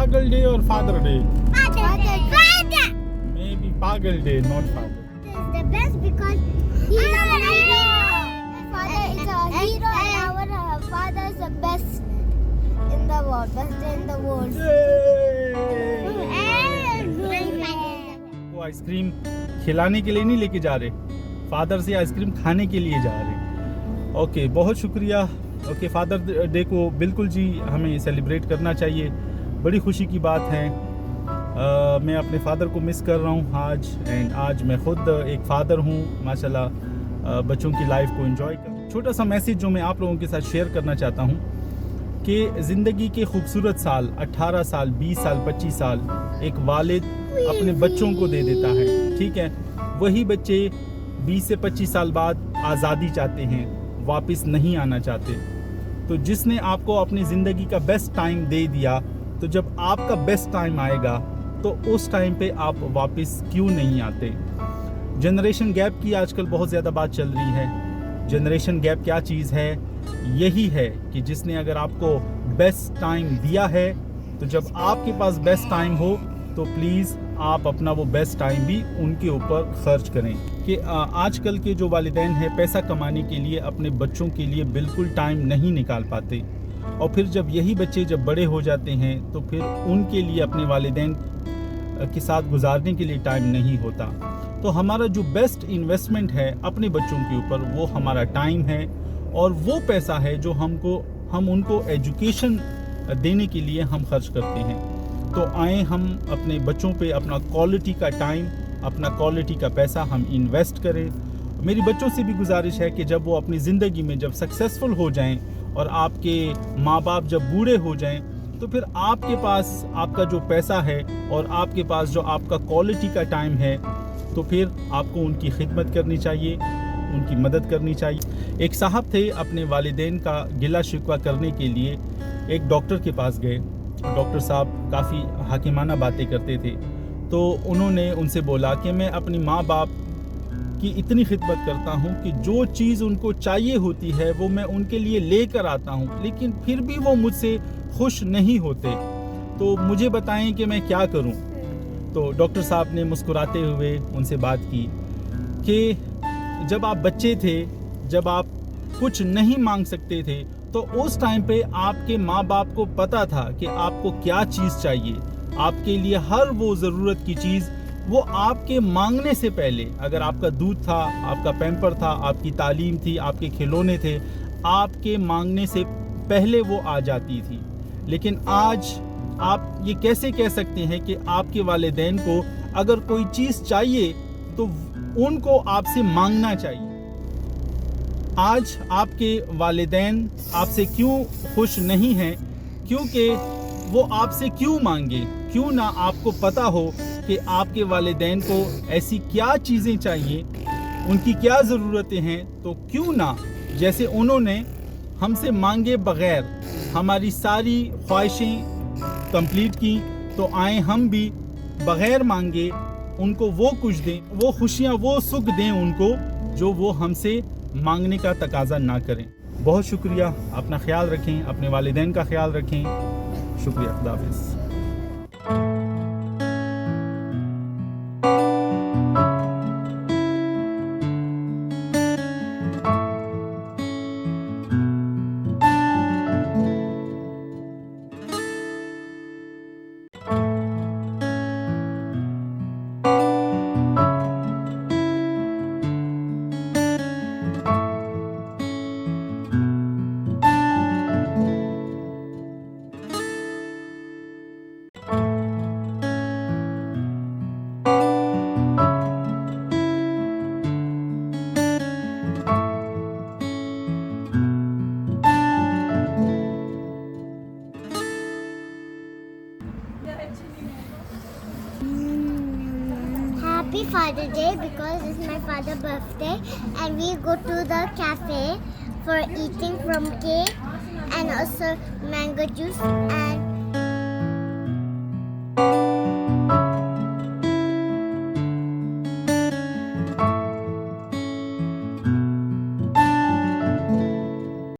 Pagal Day or Father Day? Father. Maybe Pagal Day, not Father. Is the best because he's our hero. Father is a hero and our father is the best in the world. Best in the world. वो ice cream खिलाने के लिए नहीं लेके जा रहे, father से ice cream खाने के लिए जा रहे। ओके, बहुत शुक्रिया। ओके, फादर डे को बिल्कुल जी हमें सेलिब्रेट करना चाहिए, बड़ी खुशी की बात है। मैं अपने फादर को मिस कर रहा हूँ आज, एंड आज मैं ख़ुद एक फ़ादर हूँ माशाल्लाह। बच्चों की लाइफ को एंजॉय कर। छोटा सा मैसेज जो मैं आप लोगों के साथ शेयर करना चाहता हूँ कि ज़िंदगी के खूबसूरत साल 18 साल, 20 साल, 25 साल एक वालिद अपने बच्चों को दे देता है, ठीक है। वही बच्चे 20 से 25 साल बाद आज़ादी चाहते हैं, वापस नहीं आना चाहते। तो जिसने आपको अपनी ज़िंदगी का बेस्ट टाइम दे दिया, तो जब आपका बेस्ट टाइम आएगा तो उस टाइम पे आप वापस क्यों नहीं आते। जनरेशन गैप की आजकल बहुत ज़्यादा बात चल रही है। जनरेशन गैप क्या चीज़ है? यही है कि जिसने अगर आपको बेस्ट टाइम दिया है, तो जब आपके पास बेस्ट टाइम हो तो प्लीज़ आप अपना वो बेस्ट टाइम भी उनके ऊपर खर्च करें। कि आजकल के जो वालिदैन हैं पैसा कमाने के लिए अपने बच्चों के लिए बिल्कुल टाइम नहीं निकाल पाते, और फिर जब यही बच्चे जब बड़े हो जाते हैं तो फिर उनके लिए अपने वालिदैन के साथ गुजारने के लिए टाइम नहीं होता। तो हमारा जो बेस्ट इन्वेस्टमेंट है अपने बच्चों के ऊपर वो हमारा टाइम है, और वो पैसा है जो हम उनको एजुकेशन देने के लिए हम खर्च करते हैं। तो आए हम अपने बच्चों पे अपना क्वालिटी का टाइम, अपना क्वालिटी का पैसा हम इन्वेस्ट करें। मेरी बच्चों से भी गुजारिश है कि जब वो अपनी ज़िंदगी में जब सक्सेसफुल हो जाएं और आपके माँ बाप जब बूढ़े हो जाएं, तो फिर आपके पास आपका जो पैसा है और आपके पास जो आपका क्वालिटी का टाइम है, तो फिर आपको उनकी खिदमत करनी चाहिए, उनकी मदद करनी चाहिए। एक साहब थे, अपने वालिदैन का गिला शिकवा करने के लिए एक डॉक्टर के पास गए। डॉक्टर साहब काफ़ी हाकिमाना बातें करते थे, तो उन्होंने उनसे बोला कि मैं अपनी माँ बाप की इतनी खिदमत करता हूँ कि जो चीज़ उनको चाहिए होती है वो मैं उनके लिए लेकर आता हूँ, लेकिन फिर भी वो मुझसे खुश नहीं होते, तो मुझे बताएं कि मैं क्या करूँ। तो डॉक्टर साहब ने मुस्कुराते हुए उनसे बात की कि जब आप बच्चे थे, जब आप कुछ नहीं मांग सकते थे, तो उस टाइम पे आपके माँ बाप को पता था कि आपको क्या चीज़ चाहिए। आपके लिए हर वो ज़रूरत की चीज़ वो आपके मांगने से पहले, अगर आपका दूध था, आपका पैम्पर था, आपकी तालीम थी, आपके खिलौने थे, आपके मांगने से पहले वो आ जाती थी। लेकिन आज आप ये कैसे कह सकते हैं कि आपके वालिदैन को अगर कोई चीज़ चाहिए तो उनको आपसे मांगना चाहिए। आज आपके वालिदैन आपसे क्यों खुश नहीं हैं? क्योंकि वो आपसे क्यों मांगे? क्यों ना आपको पता हो कि आपके वालिदैन को ऐसी क्या चीज़ें चाहिए, उनकी क्या ज़रूरतें हैं, तो क्यों ना जैसे उन्होंने हमसे मांगे बग़ैर हमारी सारी ख्वाहिशें कंप्लीट की, तो आए हम भी बग़ैर मांगे उनको वो कुछ दें, वो खुशियाँ, वो सुख दें उनको जो वो हमसे मांगने का तकाज़ा ना करें। बहुत शुक्रिया, अपना ख्याल रखें, अपने वालिदैन का ख्याल रखें। शुक्रिया, खुदा हाफ़िज़। Happy Father Day because it's my father's birthday and we go to the cafe for eating from cake and also mango juice and